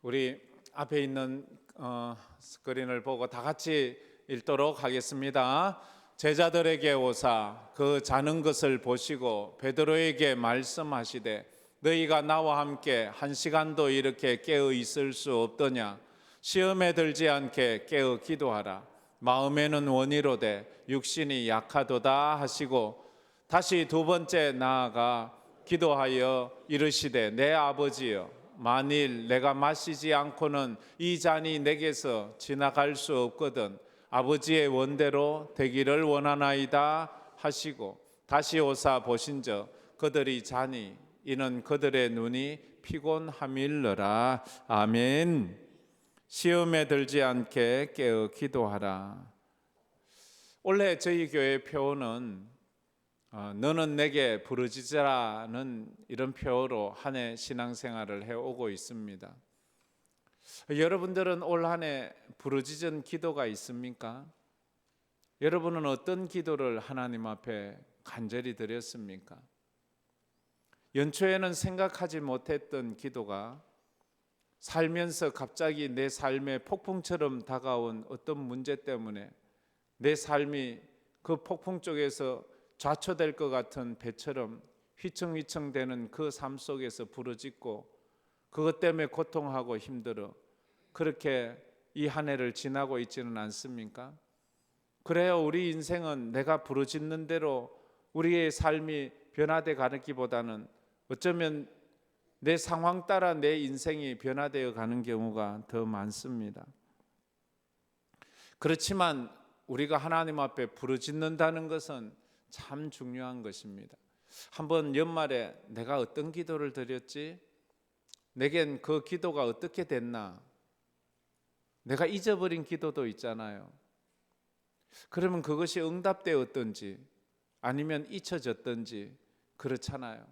우리 앞에 있는 스크린을 보고 다 같이 읽도록 하겠습니다. 제자들에게 오사 그 자는 것을 보시고 베드로에게 말씀하시되 너희가 나와 함께 한 시간도 이렇게 깨어 있을 수 없더냐. 시험에 들지 않게 깨어 기도하라. 마음에는 원이로되 육신이 약하도다 하시고 다시 두 번째 나아가 기도하여 이르시되 내 아버지여, 만일 내가 마시지 않고는 이 잔이 내게서 지나갈 수 없거든 아버지의 원대로 되기를 원하나이다 하시고 다시 오사 보신즉 그들이 자니 이는 그들의 눈이 피곤함일러라. 아멘. 시험에 들지 않게 깨어 기도하라. 올해 저희 교회 표어는 너는 내게 부르짖으라는 이런 표어로 한 해 신앙생활을 해오고 있습니다. 여러분들은 올 한 해 부르짖은 기도가 있습니까? 여러분은 어떤 기도를 하나님 앞에 간절히 드렸습니까? 연초에는 생각하지 못했던 기도가 살면서 갑자기 내 삶에 폭풍처럼 다가온 어떤 문제 때문에 내 삶이 그 폭풍 쪽에서 좌초될 것 같은 배처럼 휘청휘청대는 그 삶 속에서 부르짖고 그것 때문에 고통하고 힘들어 그렇게 이 한 해를 지나고 있지는 않습니까? 그래요. 우리 인생은 내가 부르짖는 대로 우리의 삶이 변화돼 가기보다는 어쩌면 내 상황 따라 내 인생이 변화되어 가는 경우가 더 많습니다. 그렇지만 우리가 하나님 앞에 부르짖는다는 것은 참 중요한 것입니다. 한번 연말에 내가 어떤 기도를 드렸지? 내겐 그 기도가 어떻게 됐나? 내가 잊어버린 기도도 있잖아요. 그러면 그것이 응답되었던지 아니면 잊혀졌던지 그렇잖아요.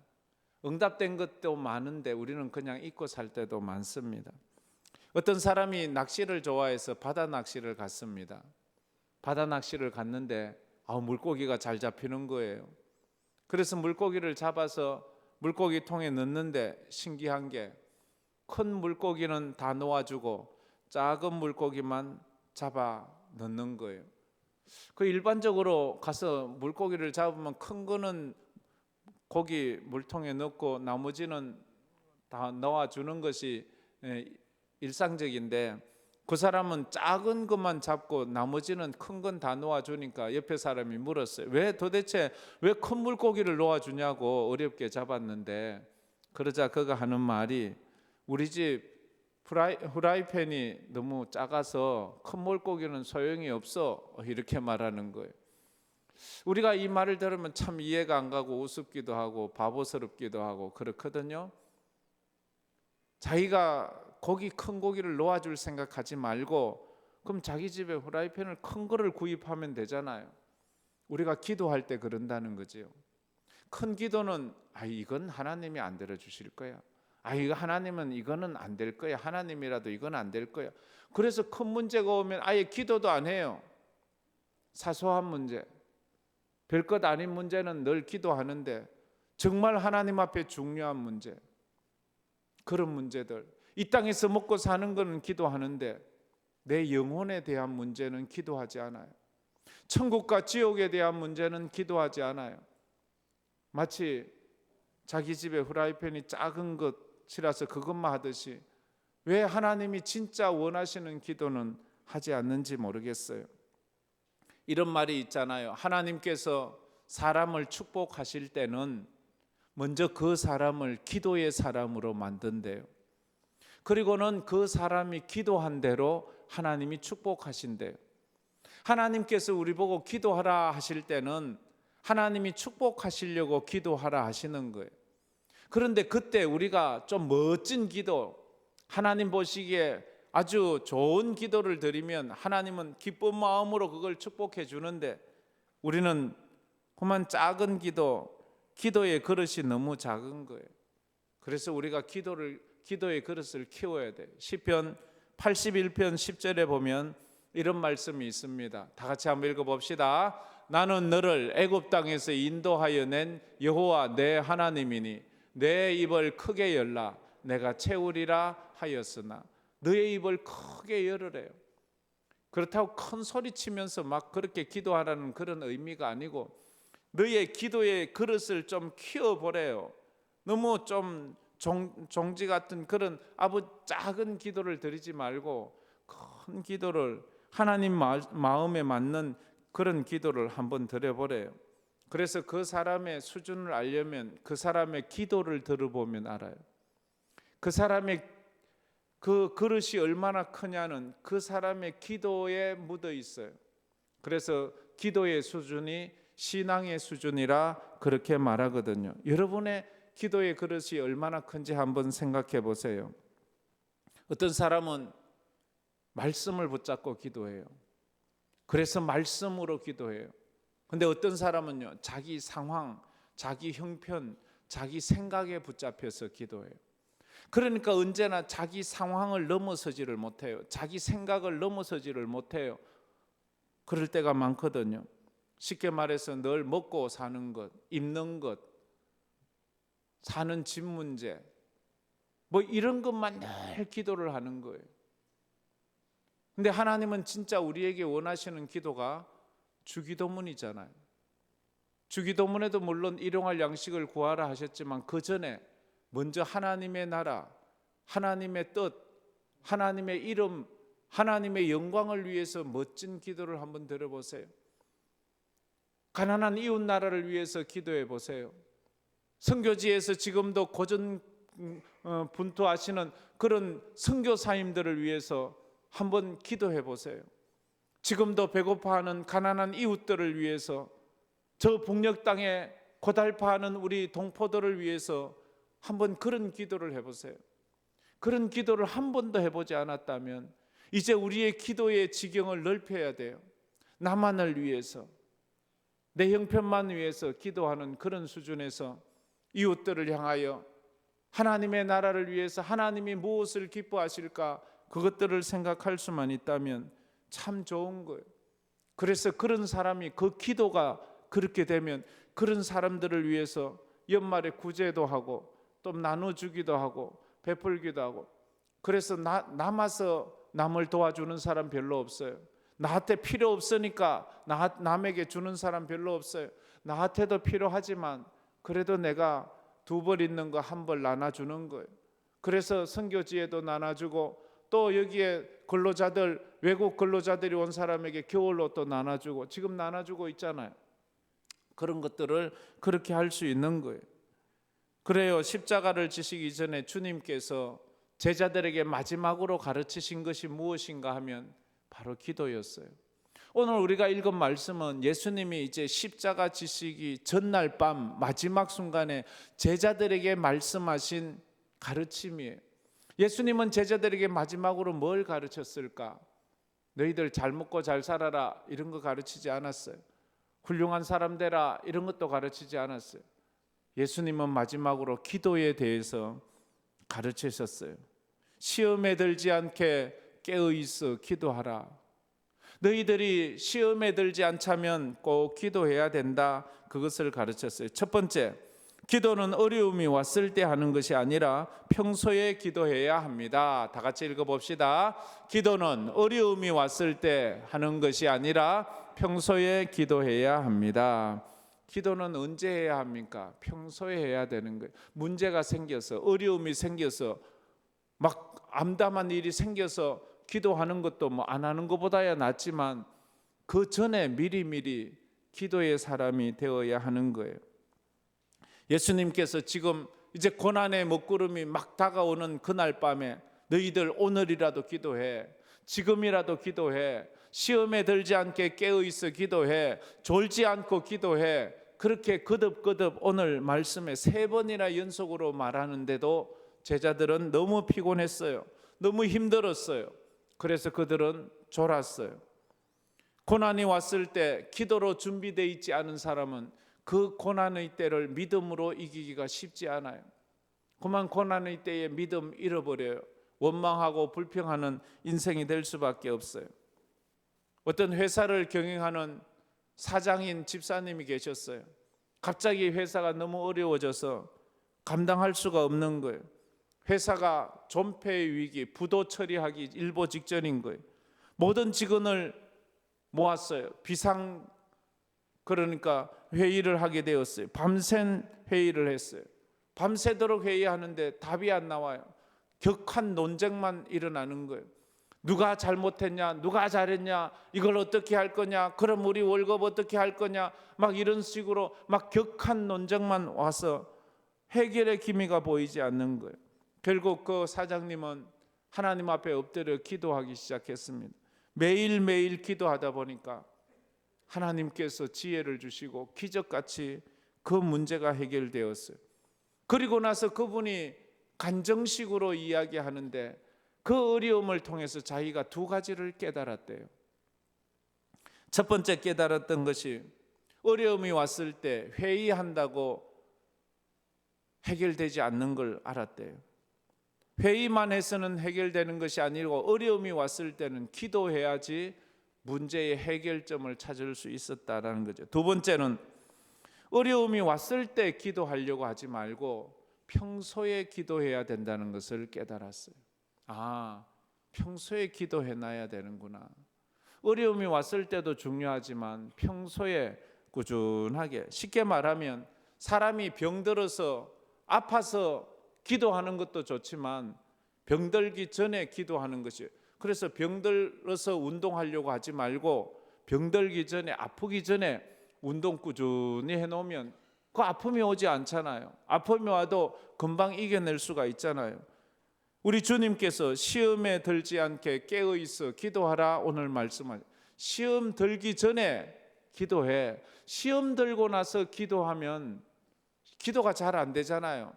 응답된 것도 많은데 우리는 그냥 잊고 살 때도 많습니다. 어떤 사람이 낚시를 좋아해서 바다 낚시를 갔습니다. 바다 낚시를 갔는데 물고기가 잘 잡히는 거예요. 그래서 물고기를 잡아서 물고기 통에 넣는데 신기한 게 큰 물고기는 다 놓아주고 작은 물고기만 잡아 넣는 거예요. 그 일반적으로 가서 물고기를 잡으면 큰 거는 고기 물통에 넣고 나머지는 다 넣어주는 것이 일상적인데 그 사람은 작은 것만 잡고 나머지는 큰 건 다 놓아주니까 옆에 사람이 물었어요. 왜 큰 물고기를 놓아주냐고. 어렵게 잡았는데. 그러자 그가 하는 말이 우리 집 후라이팬이 너무 작아서 큰 물고기는 소용이 없어, 이렇게 말하는 거예요. 우리가 이 말을 들으면 참 이해가 안 가고 우습기도 하고 바보스럽기도 하고 그렇거든요. 자기가 큰 고기를 놓아줄 생각하지 말고 그럼 자기 집에 후라이팬을 큰 거를 구입하면 되잖아요. 우리가 기도할 때 그런다는 거죠. 큰 기도는 이건 하나님이 안 들어주실 거야. 이거 하나님은 이거는 안 될 거야. 하나님이라도 이건 안 될 거야. 그래서 큰 문제가 오면 아예 기도도 안 해요. 사소한 문제, 별것 아닌 문제는 늘 기도하는데 정말 하나님 앞에 중요한 문제, 그런 문제들, 이 땅에서 먹고 사는 것은 기도하는데 내 영혼에 대한 문제는 기도하지 않아요. 천국과 지옥에 대한 문제는 기도하지 않아요. 마치 자기 집에 후라이팬이 작은 것이라서 그것만 하듯이 왜 하나님이 진짜 원하시는 기도는 하지 않는지 모르겠어요. 이런 말이 있잖아요. 하나님께서 사람을 축복하실 때는 먼저 그 사람을 기도의 사람으로 만든대요. 그리고는 그 사람이 기도한 대로 하나님이 축복하신대요. 하나님께서 우리 보고 기도하라 하실 때는 하나님이 축복하시려고 기도하라 하시는 거예요. 그런데 그때 우리가 좀 멋진 기도, 하나님 보시기에 아주 좋은 기도를 드리면 하나님은 기쁜 마음으로 그걸 축복해 주는데 우리는 그만 작은 기도의 그릇이 너무 작은 거예요. 그래서 우리가 기도의 그릇을 키워야 돼요. 시편 81편 10절에 보면 이런 말씀이 있습니다. 다 같이 한번 읽어봅시다. 나는 너를 애굽 땅에서 인도하여 낸 여호와 내 하나님이니 내 입을 크게 열라 내가 채우리라 하였으나 너의 입을 크게 열으래요. 그렇다고 큰 소리 치면서 막 그렇게 기도하라는 그런 의미가 아니고 너의 기도의 그릇을 좀 키워보래요. 너무 좀 종지 같은 그런 작은 기도를 드리지 말고 큰 기도를, 하나님 마음에 맞는 그런 기도를 한번 드려보래요. 그래서 그 사람의 수준을 알려면 그 사람의 기도를 들어보면 알아요. 그 사람의 그 그릇이 얼마나 크냐는 그 사람의 기도에 묻어 있어요. 그래서 기도의 수준이 신앙의 수준이라 그렇게 말하거든요. 여러분의 기도의 그릇이 얼마나 큰지 한번 생각해 보세요. 어떤 사람은 말씀을 붙잡고 기도해요. 그래서 말씀으로 기도해요. 근데 어떤 사람은요, 자기 상황, 자기 형편, 자기 생각에 붙잡혀서 기도해요. 그러니까 언제나 자기 상황을 넘어서지를 못해요. 자기 생각을 넘어서지를 못해요. 그럴 때가 많거든요. 쉽게 말해서 늘 먹고 사는 것, 입는 것, 사는 집 문제, 뭐 이런 것만 늘 기도를 하는 거예요. 근데 하나님은 진짜 우리에게 원하시는 기도가 주기도문이잖아요. 주기도문에도 물론 일용할 양식을 구하라 하셨지만 그 전에 먼저 하나님의 나라, 하나님의 뜻, 하나님의 이름, 하나님의 영광을 위해서 멋진 기도를 한번 드려보세요. 가난한 이웃 나라를 위해서 기도해 보세요. 선교지에서 지금도 고전분투하시는 그런 선교사님들을 위해서 한번 기도해 보세요. 지금도 배고파하는 가난한 이웃들을 위해서, 저 북녘 땅에 고달파하는 우리 동포들을 위해서 한번 그런 기도를 해보세요. 그런 기도를 한 번도 해보지 않았다면 이제 우리의 기도의 지경을 넓혀야 돼요. 나만을 위해서, 내 형편만 위해서 기도하는 그런 수준에서 이웃들을 향하여 하나님의 나라를 위해서 하나님이 무엇을 기뻐하실까 그것들을 생각할 수만 있다면 참 좋은 거예요. 그래서 그런 사람이, 그 기도가 그렇게 되면 그런 사람들을 위해서 연말에 구제도 하고 또 나눠주기도 하고 베풀기도 하고, 그래서 남아서 남을 도와주는 사람 별로 없어요. 나한테 필요 없으니까 남에게 주는 사람 별로 없어요. 나한테도 필요하지만 그래도 내가 2벌 있는 거 1벌 나눠주는 거예요. 그래서 선교지에도 나눠주고 또 여기에 근로자들, 외국 근로자들이 온 사람에게 겨울로 또 나눠주고, 지금 나눠주고 있잖아요. 그런 것들을 그렇게 할 수 있는 거예요. 그래요, 십자가를 지시기 전에 주님께서 제자들에게 마지막으로 가르치신 것이 무엇인가 하면 바로 기도였어요. 오늘 우리가 읽은 말씀은 예수님이 이제 십자가 지시기 전날 밤 마지막 순간에 제자들에게 말씀하신 가르침이에요. 예수님은 제자들에게 마지막으로 뭘 가르쳤을까? 너희들 잘 먹고 잘 살아라 이런 거 가르치지 않았어요. 훌륭한 사람 되라 이런 것도 가르치지 않았어요. 예수님은 마지막으로 기도에 대해서 가르치셨어요. 시험에 들지 않게 깨어있어 기도하라. 너희들이 시험에 들지 않자면 꼭 기도해야 된다. 그것을 가르쳤어요. 첫 번째, 기도는 어려움이 왔을 때 하는 것이 아니라 평소에 기도해야 합니다. 다 같이 읽어봅시다. 기도는 어려움이 왔을 때 하는 것이 아니라 평소에 기도해야 합니다. 기도는 언제 해야 합니까? 평소에 해야 되는 거예요. 문제가 생겨서, 어려움이 생겨서, 막 암담한 일이 생겨서 기도하는 것도 뭐 안 하는 것보다야 낫지만 그 전에 미리미리 기도의 사람이 되어야 하는 거예요. 예수님께서 지금 이제 고난의 먹구름이 막 다가오는 그날 밤에 너희들 오늘이라도 기도해, 지금이라도 기도해, 시험에 들지 않게 깨어있어 기도해, 졸지 않고 기도해, 그렇게 거듭거듭 오늘 말씀에 3번이나 연속으로 말하는데도 제자들은 너무 피곤했어요. 너무 힘들었어요. 그래서 그들은 졸았어요. 고난이 왔을 때 기도로 준비되어 있지 않은 사람은 그 고난의 때를 믿음으로 이기기가 쉽지 않아요. 그만 고난의 때에 믿음 잃어버려요. 원망하고 불평하는 인생이 될 수밖에 없어요. 어떤 회사를 경영하는 사장인 집사님이 계셨어요. 갑자기 회사가 너무 어려워져서 감당할 수가 없는 거예요. 회사가 존폐의 위기, 부도 처리하기 일보 직전인 거예요. 모든 직원을 모았어요. 그러니까 회의를 하게 되었어요. 밤샘 회의를 했어요. 밤새도록 회의하는데 답이 안 나와요. 격한 논쟁만 일어나는 거예요. 누가 잘못했냐, 누가 잘했냐, 이걸 어떻게 할 거냐, 그럼 우리 월급 어떻게 할 거냐, 막 이런 식으로 막 격한 논쟁만 와서 해결의 기미가 보이지 않는 거예요. 결국 그 사장님은 하나님 앞에 엎드려 기도하기 시작했습니다. 매일매일 기도하다 보니까 하나님께서 지혜를 주시고 기적같이 그 문제가 해결되었어요. 그리고 나서 그분이 간정식으로 이야기하는데 그 어려움을 통해서 자기가 두 가지를 깨달았대요. 첫 번째 깨달았던 것이 어려움이 왔을 때 회의한다고 해결되지 않는 걸 알았대요. 회의만 해서는 해결되는 것이 아니고 어려움이 왔을 때는 기도해야지 문제의 해결점을 찾을 수 있었다라는 거죠. 두 번째는 어려움이 왔을 때 기도하려고 하지 말고 평소에 기도해야 된다는 것을 깨달았어요. 아, 평소에 기도해놔야 되는구나. 어려움이 왔을 때도 중요하지만 평소에 꾸준하게, 쉽게 말하면 사람이 병들어서 아파서 기도하는 것도 좋지만 병들기 전에 기도하는 것이에요. 그래서 병들어서 운동하려고 하지 말고 병들기 전에, 아프기 전에 운동 꾸준히 해놓으면 그 아픔이 오지 않잖아요. 아픔이 와도 금방 이겨낼 수가 있잖아요. 우리 주님께서 시험에 들지 않게 깨어있어 기도하라 오늘 말씀하죠. 시험 들기 전에 기도해. 시험 들고 나서 기도하면 기도가 잘 안 되잖아요.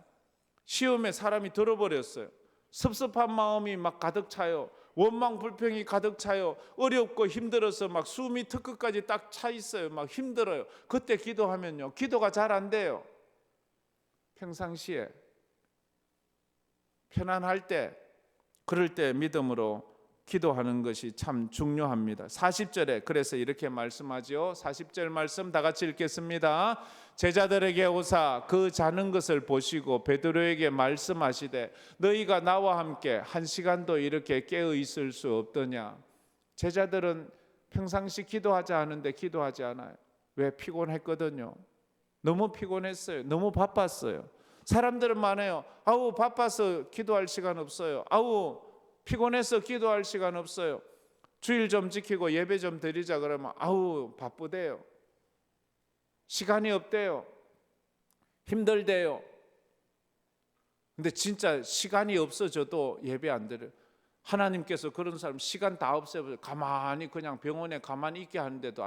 시험에 사람이 들어버렸어요. 섭섭한 마음이 막 가득 차요. 원망 불평이 가득 차요. 어렵고 힘들어서 막 숨이 턱끝까지 딱 차 있어요. 막 힘들어요. 그때 기도하면요, 기도가 잘 안 돼요. 평상시에 편안할 때, 그럴 때 믿음으로 기도하는 것이 참 중요합니다. 40절에 그래서 이렇게 말씀하죠. 40절 말씀 다 같이 읽겠습니다. 제자들에게 오사 그 자는 것을 보시고 베드로에게 말씀하시되 너희가 나와 함께 한 시간도 이렇게 깨어 있을 수 없더냐. 제자들은 평상시 기도하자 하는데 기도하지 않아요. 왜? 피곤했거든요. 너무 피곤했어요. 너무 바빴어요. 사람들은 많아요. 아우 바빠서 기도할 시간 없어요. 아우 피곤해서 기도할 시간 없어요. 주일 좀 지키고 예배 좀 드리자 그러면 아우 바쁘대요. 시간이 없대요. 힘들대요. 근데 진짜 시간이 없어져도 예배 안 드려요. 하나님께서 그런 사람 시간 다 없애버려요. 가만히 그냥 병원에 가만히 있게 하는데도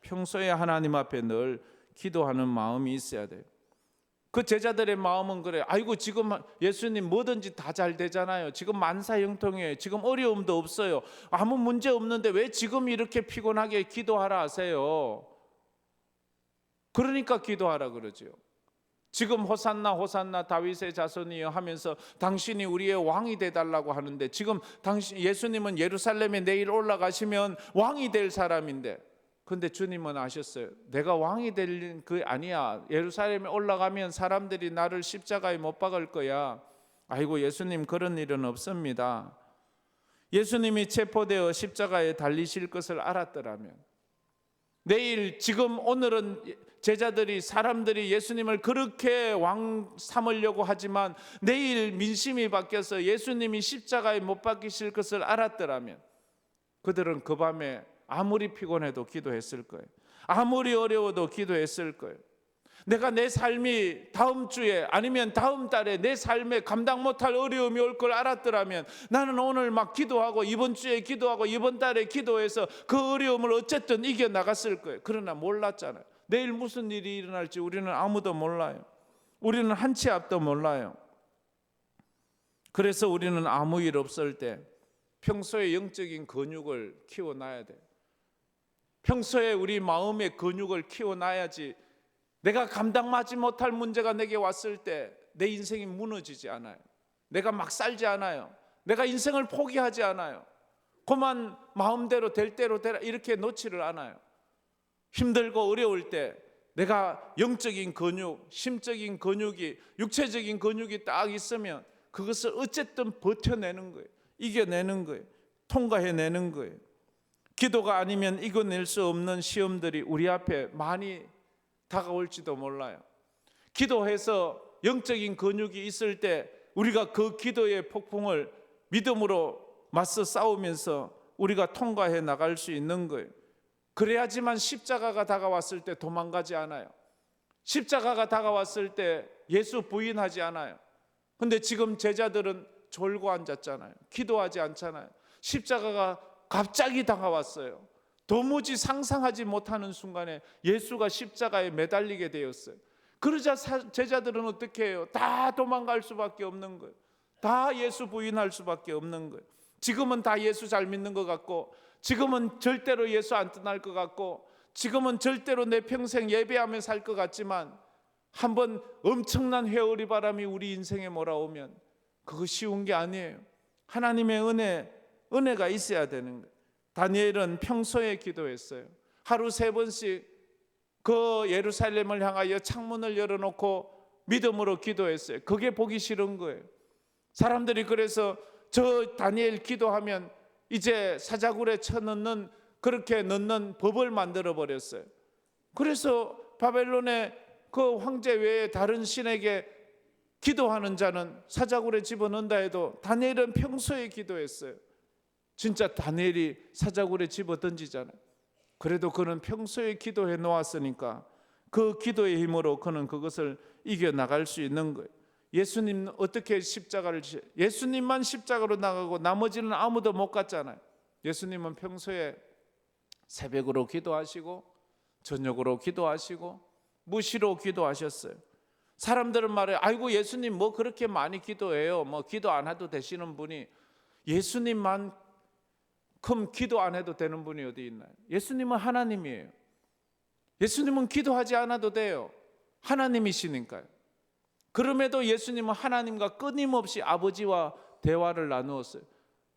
평소에 하나님 앞에 늘 기도하는 마음이 있어야 돼요. 그 제자들의 마음은 그래요. 아이고 지금 예수님 뭐든지 다 잘 되잖아요. 지금 만사형통이에요. 지금 어려움도 없어요. 아무 문제 없는데 왜 지금 이렇게 피곤하게 기도하라 하세요? 그러니까 기도하라 그러죠. 지금 호산나 호산나 다윗의 자손이여 하면서 당신이 우리의 왕이 되달라고 하는데 지금 예수님은 예루살렘에 내일 올라가시면 왕이 될 사람인데, 근데 주님은 아셨어요. 내가 왕이 될 그 아니야. 예루살렘에 올라가면 사람들이 나를 십자가에 못 박을 거야. 아이고 예수님 그런 일은 없습니다. 예수님이 체포되어 십자가에 달리실 것을 알았더라면 내일 지금 오늘은 제자들이 사람들이 예수님을 그렇게 왕 삼으려고 하지만 내일 민심이 바뀌어서 예수님이 십자가에 못 박히실 것을 알았더라면 그들은 그 밤에 아무리 피곤해도 기도했을 거예요. 아무리 어려워도 기도했을 거예요. 내가 내 삶이 다음 주에 아니면 다음 달에 내 삶에 감당 못할 어려움이 올 걸 알았더라면 나는 오늘 막 기도하고 이번 주에 기도하고 이번 달에 기도해서 그 어려움을 어쨌든 이겨나갔을 거예요. 그러나 몰랐잖아요. 내일 무슨 일이 일어날지 우리는 아무도 몰라요. 우리는 한 치 앞도 몰라요. 그래서 우리는 아무 일 없을 때 평소에 영적인 근육을 키워놔야 돼요. 평소에 우리 마음의 근육을 키워놔야지 내가 감당하지 못할 문제가 내게 왔을 때 내 인생이 무너지지 않아요. 내가 막 살지 않아요. 내가 인생을 포기하지 않아요. 그만 마음대로 될 대로 되라 이렇게 놓지를 않아요. 힘들고 어려울 때 내가 영적인 근육, 심적인 근육이, 육체적인 근육이 딱 있으면 그것을 어쨌든 버텨내는 거예요. 이겨내는 거예요. 통과해내는 거예요. 기도가 아니면 이겨낼 수 없는 시험들이 우리 앞에 많이 다가올지도 몰라요. 기도해서 영적인 근육이 있을 때 우리가 그 기도의 폭풍을 믿음으로 맞서 싸우면서 우리가 통과해 나갈 수 있는 거예요. 그래야지만 십자가가 다가왔을 때 도망가지 않아요. 십자가가 다가왔을 때 예수 부인하지 않아요. 근데 지금 제자들은 졸고 앉았잖아요. 기도하지 않잖아요. 십자가가 갑자기 다가왔어요. 도무지 상상하지 못하는 순간에 예수가 십자가에 매달리게 되었어요. 그러자 제자들은 어떻게 해요? 다 도망갈 수밖에 없는 거예요. 다 예수 부인할 수밖에 없는 거예요. 지금은 다 예수 잘 믿는 것 같고, 지금은 절대로 예수 안 떠날 것 같고, 지금은 절대로 내 평생 예배하며 살 것 같지만, 한번 엄청난 회오리 바람이 우리 인생에 몰아오면 그거 쉬운 게 아니에요. 하나님의 은혜가 있어야 되는 거예요. 다니엘은 평소에 기도했어요. 하루 3번씩 그 예루살렘을 향하여 창문을 열어놓고 믿음으로 기도했어요. 그게 보기 싫은 거예요. 사람들이 그래서 저 다니엘 기도하면 이제 사자굴에 쳐넣는, 그렇게 넣는 법을 만들어 버렸어요. 그래서 바벨론의 그 황제 외에 다른 신에게 기도하는 자는 사자굴에 집어넣는다 해도 다니엘은 평소에 기도했어요. 진짜 다니엘이 사자굴에 집어 던지잖아요. 그래도 그는 평소에 기도해 놓았으니까 그 기도의 힘으로 그는 그것을 이겨나갈 수 있는 거예요. 예수님 어떻게 예수님만 십자가로 나가고 나머지는 아무도 못 갔잖아요. 예수님은 평소에 새벽으로 기도하시고 저녁으로 기도하시고 무시로 기도하셨어요. 사람들은 말해요. 아이고 예수님 뭐 그렇게 많이 기도해요. 뭐 기도 안 해도 되시는 분이, 예수님만큼 기도 안 해도 되는 분이 어디 있나요? 예수님은 하나님이에요. 예수님은 기도하지 않아도 돼요. 하나님이시니까요. 그럼에도 예수님은 하나님과 끊임없이 아버지와 대화를 나누었어요.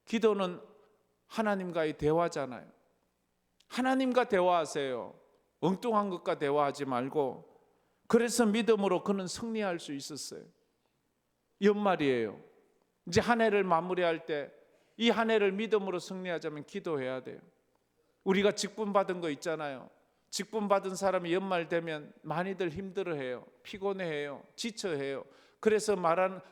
기도는 하나님과의 대화잖아요. 하나님과 대화하세요. 엉뚱한 것과 대화하지 말고. 그래서 믿음으로 그는 승리할 수 있었어요. 연말이에요. 이제 한 해를 마무리할 때 이 한 해를 믿음으로 승리하자면 기도해야 돼요. 우리가 직분 받은 거 있잖아요. 직분 받은 사람이 연말 되면 많이들 힘들어해요. 피곤해해요. 지쳐해요. 그래서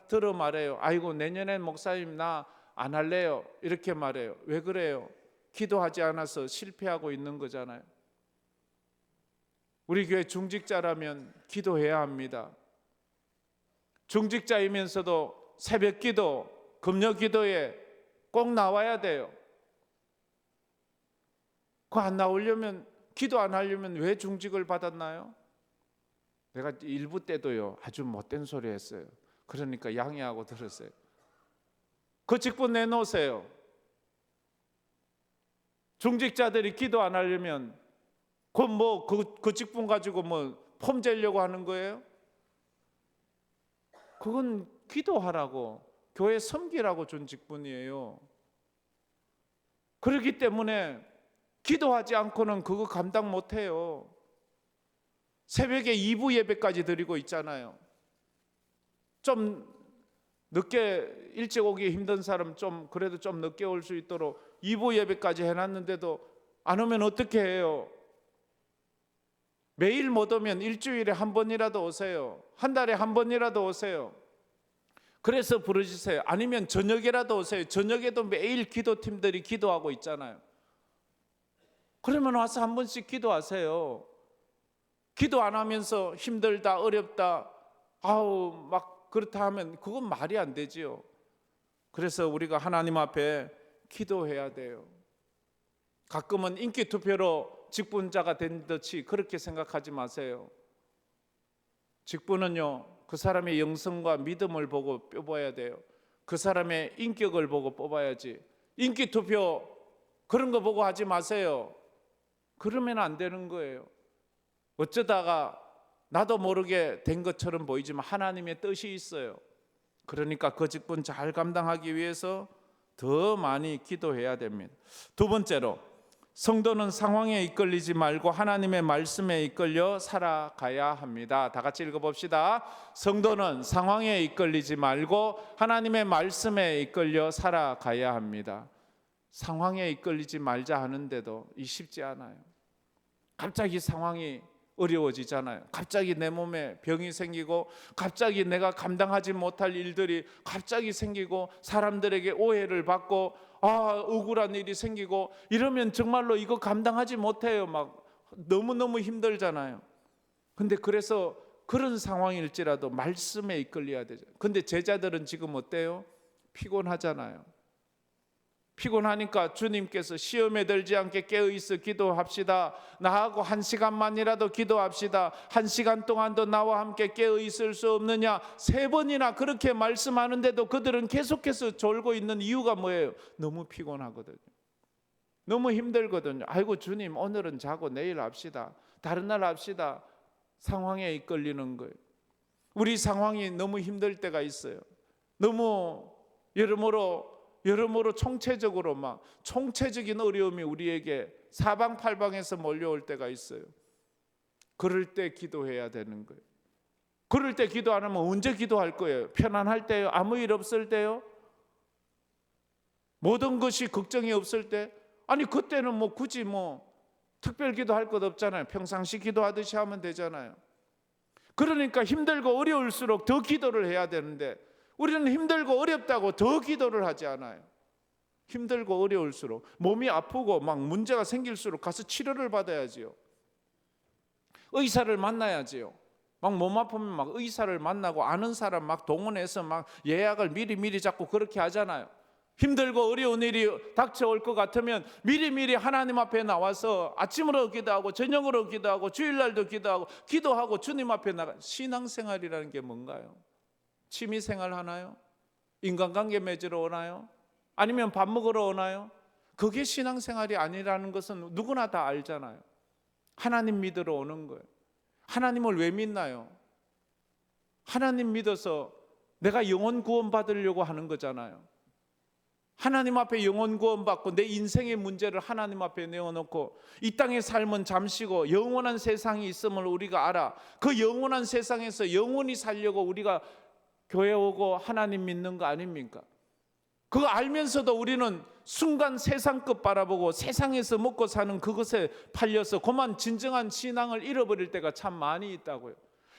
들어 말해요. 아이고 내년엔 목사님 나 안 할래요. 이렇게 말해요. 왜 그래요? 기도하지 않아서 실패하고 있는 거잖아요. 우리 교회 중직자라면 기도해야 합니다. 중직자이면서도 새벽 기도, 금요 기도에 꼭 나와야 돼요. 그거 안 나오려면, 기도 안 하려면 왜 중직을 받았나요? 내가 일부 때도요 아주 못된 소리 했어요. 그러니까 양해하고 들었어요. 그 직분 내놓으세요. 중직자들이 기도 안 하려면 그 직분 가지고 뭐 폼 재려고 하는 거예요? 그건 기도하라고, 교회 섬기라고 준 직분이에요. 그렇기 때문에 기도하지 않고는 그거 감당 못해요. 새벽에 2부 예배까지 드리고 있잖아요. 좀 늦게 일찍 오기 힘든 사람 그래도 좀 늦게 올 수 있도록 2부 예배까지 해놨는데도 안 오면 어떻게 해요? 매일 못 오면 일주일에 한 번이라도 오세요. 한 달에 한 번이라도 오세요. 그래서 부르주세요. 아니면 저녁에라도 오세요. 저녁에도 매일 기도팀들이 기도하고 있잖아요. 그러면 와서 한 번씩 기도하세요. 기도 안 하면서 힘들다, 어렵다, 아우 막 그렇다 하면 그건 말이 안 되지요. 그래서 우리가 하나님 앞에 기도해야 돼요. 가끔은 인기 투표로 직분자가 된 듯이 그렇게 생각하지 마세요. 직분은요, 그 사람의 영성과 믿음을 보고 뽑아야 돼요. 그 사람의 인격을 보고 뽑아야지. 인기 투표 그런 거 보고 하지 마세요. 그러면 안 되는 거예요. 어쩌다가 나도 모르게 된 것처럼 보이지만 하나님의 뜻이 있어요. 그러니까 그 직분 잘 감당하기 위해서 더 많이 기도해야 됩니다. 두 번째로, 성도는 상황에 이끌리지 말고 하나님의 말씀에 이끌려 살아가야 합니다. 다 같이 읽어봅시다. 성도는 상황에 이끌리지 말고 하나님의 말씀에 이끌려 살아가야 합니다. 상황에 이끌리지 말자 하는데도 이 쉽지 않아요. 갑자기 상황이 어려워지잖아요. 갑자기 내 몸에 병이 생기고, 갑자기 내가 감당하지 못할 일들이 갑자기 생기고, 사람들에게 오해를 받고, 억울한 일이 생기고, 이러면 정말로 이거 감당하지 못해요. 막 너무너무 힘들잖아요. 근데 그래서 그런 상황일지라도 말씀에 이끌려야 되죠. 근데 제자들은 지금 어때요? 피곤하잖아요. 피곤하니까 주님께서 시험에 들지 않게 깨어있어 기도합시다. 나하고 1시간만이라도 기도합시다. 1시간 동안도 나와 함께 깨어있을 수 없느냐? 3번이나 그렇게 말씀하는데도 그들은 계속해서 졸고 있는 이유가 뭐예요? 너무 피곤하거든요. 너무 힘들거든요. 아이고 주님, 오늘은 자고 내일 합시다. 다른 날 합시다. 상황에 이끌리는 거예요. 우리 상황이 너무 힘들 때가 있어요. 너무 여러모로 총체적으로 막 총체적인 어려움이 우리에게 사방팔방에서 몰려올 때가 있어요. 그럴 때 기도해야 되는 거예요. 그럴 때 기도 안 하면 언제 기도할 거예요? 편안할 때요? 아무 일 없을 때요? 모든 것이 걱정이 없을 때? 아니 그때는 뭐 굳이 특별 기도할 것 없잖아요. 평상시 기도하듯이 하면 되잖아요. 그러니까 힘들고 어려울수록 더 기도를 해야 되는데 우리는 힘들고 어렵다고 더 기도를 하지 않아요. 힘들고 어려울수록, 몸이 아프고 막 문제가 생길수록 가서 치료를 받아야지요. 의사를 만나야지요. 막 몸 아프면 막 의사를 만나고 아는 사람 막 동원해서 막 예약을 미리 잡고 그렇게 하잖아요. 힘들고 어려운 일이 닥쳐올 것 같으면 미리 하나님 앞에 나와서 아침으로 기도하고 저녁으로 기도하고 주일날도 기도하고 주님 앞에 나가. 신앙생활이라는 게 뭔가요? 취미생활 하나요? 인간관계 맺으러 오나요? 아니면 밥 먹으러 오나요? 그게 신앙생활이 아니라는 것은 누구나 다 알잖아요. 하나님 믿으러 오는 거예요. 하나님을 왜 믿나요? 하나님 믿어서 내가 영혼 구원 받으려고 하는 거잖아요. 하나님 앞에 영혼 구원 받고 내 인생의 문제를 하나님 앞에 내어놓고 이 땅의 삶은 잠시고 영원한 세상이 있음을 우리가 알아. 그 영원한 세상에서 영원히 살려고 우리가 교회 오고 하나님 믿는 거 아닙니까? 그거 알면서도 우리는 순간 세상 것 바라보고 세상에서 먹고 사는 그것에 팔려서 그만 진정한 신앙을 잃어버릴 때가 참 많이 있다고요.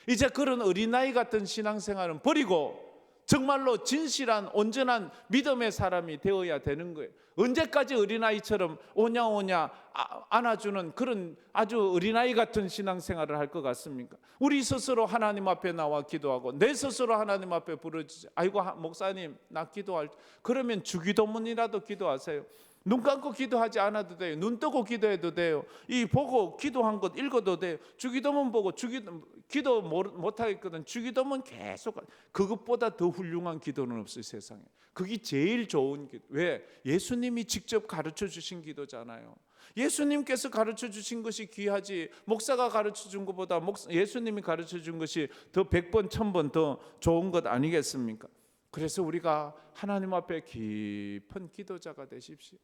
이제 그런 어린아이 같은 신앙생활은 버리고 정말로 진실한 온전한 믿음의 사람이 되어야 되는 거예요. 언제까지 어린아이처럼 오냐 안아주는 그런 아주 어린아이 같은 신앙생활을 할 것 같습니까? 우리 스스로 하나님 앞에 나와 기도하고 내 스스로 하나님 앞에 부르짖어. 아이고 목사님 나 기도할. 그러면 주기도문이라도 기도하세요. 눈 감고 기도하지 않아도 돼요. 눈 뜨고 기도해도 돼요. 이 보고 기도한 것 읽어도 돼요. 주기도문 보고 기도 못하겠거든. 주기도문 계속. 그것보다 더 훌륭한 기도는 없어요, 세상에. 그게 제일 좋은 기도. 왜? 예수님이 직접 가르쳐 주신 기도잖아요. 예수님께서 가르쳐 주신 것이 귀하지 목사가 가르쳐 준 것보다 예수님이 가르쳐 준 것이 더 100번 1000번 더 좋은 것 아니겠습니까? 그래서 우리가 하나님 앞에 깊은 기도자가 되십시오.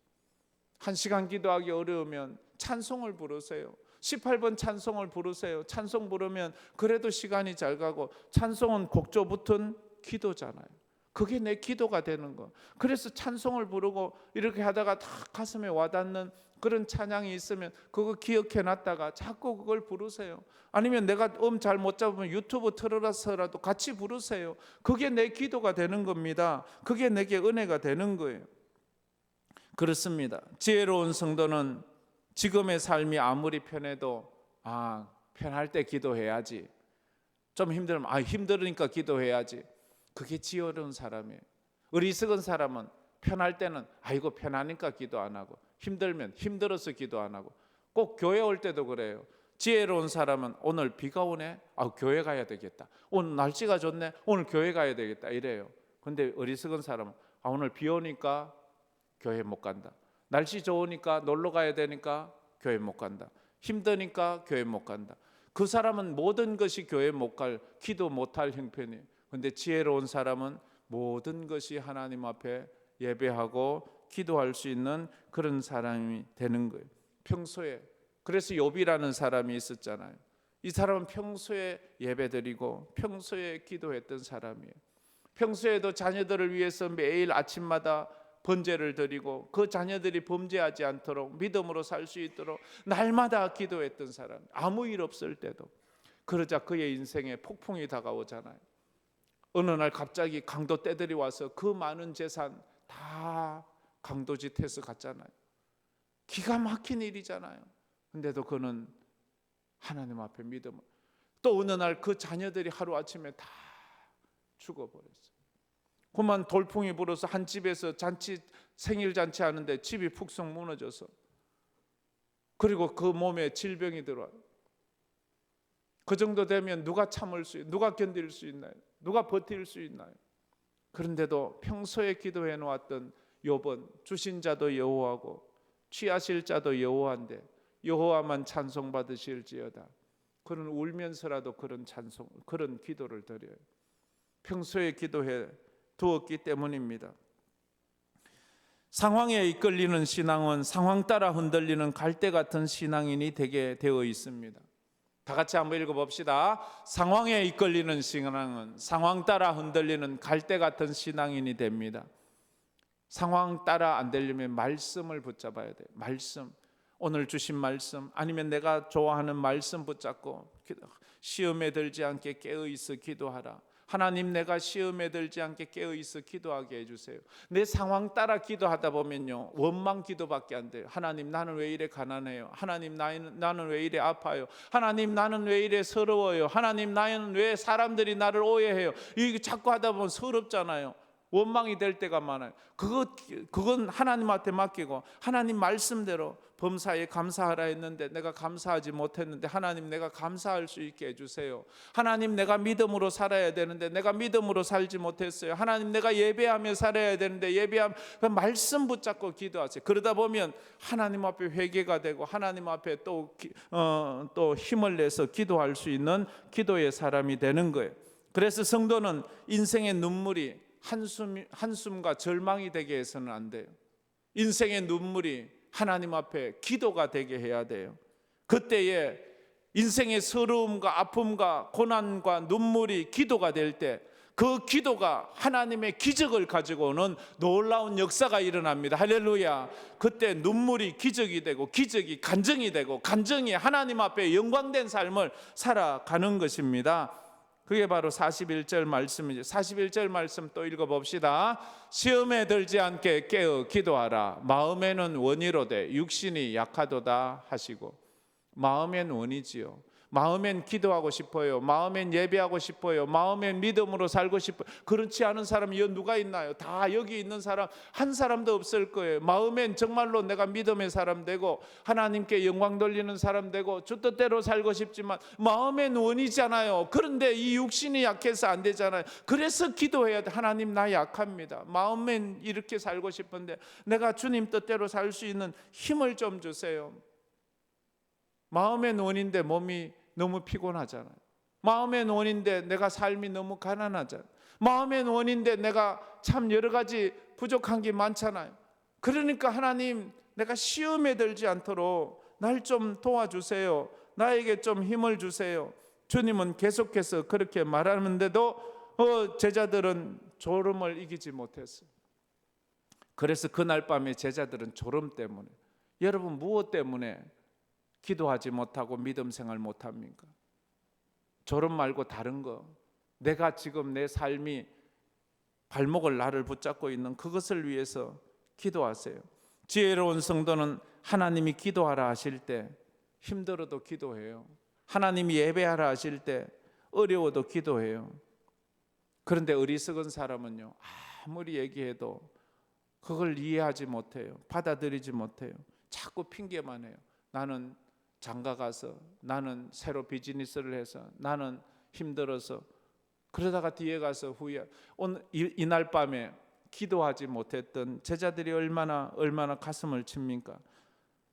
1시간 기도하기 어려우면 찬송을 부르세요. 18번 찬송을 부르세요. 찬송 부르면 그래도 시간이 잘 가고, 찬송은 곡조 붙은 기도잖아요. 그게 내 기도가 되는 거. 그래서 찬송을 부르고 이렇게 하다가 다 가슴에 와닿는 그런 찬양이 있으면 그거 기억해 놨다가 자꾸 그걸 부르세요. 아니면 내가 잘 못 잡으면 유튜브 틀어라서라도 같이 부르세요. 그게 내 기도가 되는 겁니다. 그게 내게 은혜가 되는 거예요. 그렇습니다. 지혜로운 성도는 지금의 삶이 아무리 편해도 편할 때 기도해야지. 좀 힘들면 힘들으니까 기도해야지. 그게 지혜로운 사람이에요. 어리석은 사람은 편할 때는 아이고 편하니까 기도 안 하고, 힘들면 힘들어서 기도 안 하고. 꼭 교회 올 때도 그래요. 지혜로운 사람은 오늘 비가 오네, 교회 가야 되겠다. 오늘 날씨가 좋네, 오늘 교회 가야 되겠다 이래요. 근데 어리석은 사람은 오늘 비 오니까 교회 못 간다. 날씨 좋으니까 놀러 가야 되니까 교회 못 간다. 힘드니까 교회 못 간다. 그 사람은 모든 것이 교회 못 갈, 기도 못할 형편이에요. 근데 지혜로운 사람은 모든 것이 하나님 앞에 예배하고 기도할 수 있는 그런 사람이 되는 거예요. 평소에. 그래서 욥이라는 사람이 있었잖아요. 이 사람은 평소에 예배드리고 평소에 기도했던 사람이에요. 평소에도 자녀들을 위해서 매일 아침마다 번제를 드리고 그 자녀들이 범죄하지 않도록 믿음으로 살 수 있도록 날마다 기도했던 사람. 아무 일 없을 때도. 그러자 그의 인생에 폭풍이 다가오잖아요. 어느 날 갑자기 강도 떼들이 와서 그 많은 재산 다 강도짓해서 갔잖아요. 기가 막힌 일이잖아요. 근데도 그는 하나님 앞에 믿음을. 또 어느 날 그 자녀들이 하루아침에 다 죽어버렸어요. 그만 돌풍이 불어서 한 집에서 생일 잔치 하는데 집이 푹성 무너져서, 그리고 그 몸에 질병이 들어와요. 그 정도 되면 누가 누가 견딜 수 있나요? 누가 버틸 수 있나요? 그런데도 평소에 기도해 놓았던 욥은 주신 자도 여호와고 취하실 자도 여호와인데 여호와만 찬송 받으실지어다. 그는 울면서라도 그런 기도를 드려요. 평소에 기도해 두었기 때문입니다. 상황에 이끌리는 신앙은 상황 따라 흔들리는 갈대 같은 신앙인이 되게 되어 있습니다. 다 같이 한번 읽어봅시다. 상황에 이끌리는 신앙은 상황 따라 흔들리는 갈대 같은 신앙인이 됩니다. 상황 따라 안 되려면 말씀을 붙잡아야 돼요. 말씀, 오늘 주신 말씀, 아니면 내가 좋아하는 말씀 붙잡고 시험에 들지 않게 깨어있어 기도하라. 하나님, 내가 시험에 들지 않게 깨어있어 기도하게 해주세요. 내 상황 따라 기도하다 보면요, 원망 기도밖에 안 돼요. 하나님, 나는 왜 이래 가난해요? 하나님, 나는 왜 이래 아파요? 하나님, 나는 왜 이래 서러워요? 하나님, 나는 왜 사람들이 나를 오해해요? 이게 자꾸 하다 보면 서럽잖아요. 원망이 될 때가 많아요. 그건 하나님한테 맡기고 하나님 말씀대로 범사에 감사하라 했는데 내가 감사하지 못했는데 하나님, 내가 감사할 수 있게 해주세요. 하나님, 내가 믿음으로 살아야 되는데 내가 믿음으로 살지 못했어요. 하나님, 내가 예배하며 살아야 되는데 그 말씀 붙잡고 기도하세요. 그러다 보면 하나님 앞에 회개가 되고 하나님 앞에 또 힘을 내서 기도할 수 있는 기도의 사람이 되는 거예요. 그래서 성도는 인생의 눈물이 한숨과 절망이 되게 해서는 안 돼요. 인생의 눈물이 하나님 앞에 기도가 되게 해야 돼요. 그때에 인생의 서러움과 아픔과 고난과 눈물이 기도가 될 때 그 기도가 하나님의 기적을 가지고 오는 놀라운 역사가 일어납니다. 할렐루야. 그때 눈물이 기적이 되고 기적이 간증이 되고 간증이 하나님 앞에 영광된 삶을 살아가는 것입니다. 그게 바로 41절 말씀이죠. 41절 말씀 또 읽어봅시다. 시험에 들지 않게 깨어 기도하라. 마음에는 원이로되 육신이 약하도다 하시고. 마음엔 원이지요. 마음엔 기도하고 싶어요. 마음엔 예배하고 싶어요. 마음엔 믿음으로 살고 싶어요. 그렇지 않은 사람이 누가 있나요? 다 여기 있는 사람 한 사람도 없을 거예요. 마음엔 정말로 내가 믿음의 사람 되고 하나님께 영광 돌리는 사람 되고 주 뜻대로 살고 싶지만 마음엔 원이잖아요. 그런데 이 육신이 약해서 안 되잖아요. 그래서 기도해야 돼. 하나님, 나 약합니다. 마음엔 이렇게 살고 싶은데 내가 주님 뜻대로 살 수 있는 힘을 좀 주세요. 마음의 원인데 몸이 너무 피곤하잖아요. 마음의 원인데 내가 삶이 너무 가난하잖아요. 마음의 원인데 내가 참 여러 가지 부족한 게 많잖아요. 그러니까 하나님, 내가 시험에 들지 않도록 날 좀 도와주세요. 나에게 좀 힘을 주세요. 주님은 계속해서 그렇게 말하는데도 제자들은 졸음을 이기지 못했어요. 그래서 그날 밤에 제자들은 졸음 때문에, 여러분 무엇 때문에 기도하지 못하고 믿음 생활 못합니까? 졸음 말고 다른 거, 내가 지금 내 삶이 발목을 나를 붙잡고 있는 그것을 위해서 기도하세요. 지혜로운 성도는 하나님이 기도하라 하실 때 힘들어도 기도해요. 하나님이 예배하라 하실 때 어려워도 기도해요. 그런데 어리석은 사람은요, 아무리 얘기해도 그걸 이해하지 못해요. 받아들이지 못해요. 자꾸 핑계만 해요. 나는 장가 가서, 나는 새로 비즈니스를 해서, 나는 힘들어서. 그러다가 뒤에 가서 후회. 오늘 이날 밤에 기도하지 못했던 제자들이 얼마나 가슴을 칩니까?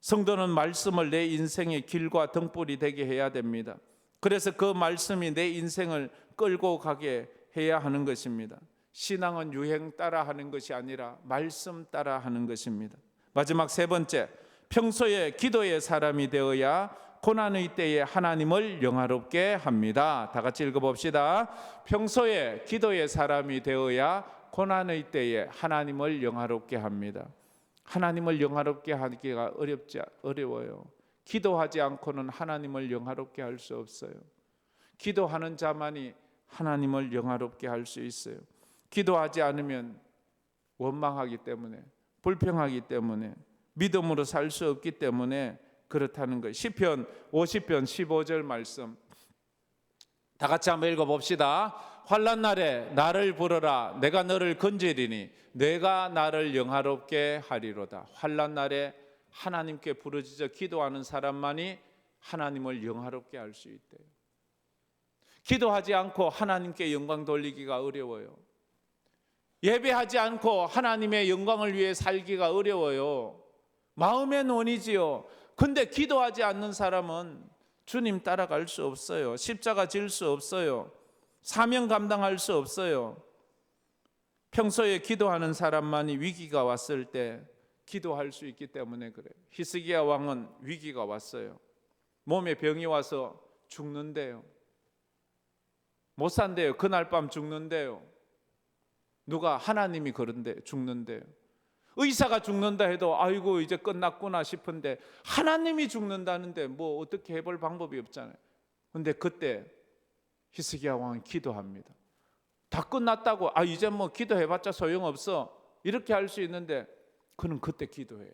성도는 말씀을 내 인생의 길과 등불이 되게 해야 됩니다. 그래서 그 말씀이 내 인생을 끌고 가게 해야 하는 것입니다. 신앙은 유행 따라 하는 것이 아니라 말씀 따라 하는 것입니다. 마지막 세 번째, 평소에 기도의 사람이 되어야 고난의 때에 하나님을 영화롭게 합니다. 다 같이 읽어봅시다. 평소에 기도의 사람이 되어야 고난의 때에 하나님을 영화롭게 합니다. 하나님을 영화롭게 하기가 어려워요. 기도하지 않고는 하나님을 영화롭게 할 수 없어요. 기도하는 자만이 하나님을 영화롭게 할 수 있어요. 기도하지 않으면 원망하기 때문에, 불평하기 때문에, 믿음으로 살 수 없기 때문에 그렇다는 거예요. 시편 50편 15절 말씀 다 같이 한번 읽어봅시다. 환난 날에 나를 부르라. 내가 너를 건지리니 내가 나를 영화롭게 하리로다. 환난 날에 하나님께 부르짖어 기도하는 사람만이 하나님을 영화롭게 할 수 있대요. 기도하지 않고 하나님께 영광 돌리기가 어려워요. 예배하지 않고 하나님의 영광을 위해 살기가 어려워요. 마음의 논이지요. 근데 기도하지 않는 사람은 주님 따라갈 수 없어요. 십자가 질 수 없어요. 사명 감당할 수 없어요. 평소에 기도하는 사람만이 위기가 왔을 때 기도할 수 있기 때문에 그래요. 히스기야 왕은 위기가 왔어요. 몸에 병이 와서 죽는데요. 못 산대요. 그날 밤 죽는데요. 누가? 하나님이 그런데 죽는데요. 의사가 죽는다 해도 아이고 이제 끝났구나 싶은데 하나님이 죽는다는데 뭐 어떻게 해볼 방법이 없잖아요. 근데 그때 히스기야 왕은 기도합니다. 다 끝났다고 이제 뭐 기도해봤자 소용없어 이렇게 할 수 있는데 그는 그때 기도해요.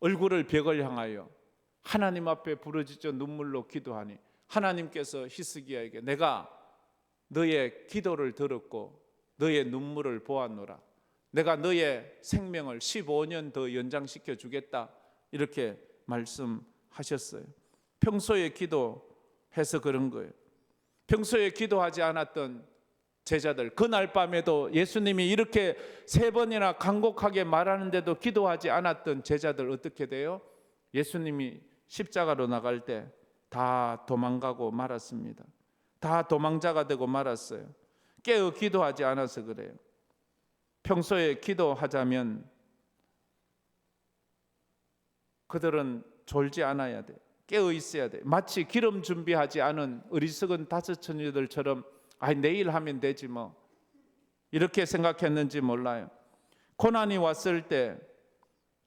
얼굴을 벽을 향하여 하나님 앞에 부르짖어 눈물로 기도하니 하나님께서 히스기야에게 내가 너의 기도를 들었고 너의 눈물을 보았노라. 내가 너의 생명을 15년 더 연장시켜 주겠다. 이렇게 말씀하셨어요. 평소에 기도해서 그런 거예요. 평소에 기도하지 않았던 제자들, 그날 밤에도 예수님이 이렇게 3번이나 간곡하게 말하는데도 기도하지 않았던 제자들 어떻게 돼요? 예수님이 십자가로 나갈 때 다 도망가고 말았습니다. 다 도망자가 되고 말았어요. 깨어 기도하지 않아서 그래요. 평소에 기도하자면 그들은 졸지 않아야 돼. 깨어 있어야 돼. 마치 기름 준비하지 않은 어리석은 다섯 처녀들처럼 내일 하면 되지 뭐 이렇게 생각했는지 몰라요. 고난이 왔을 때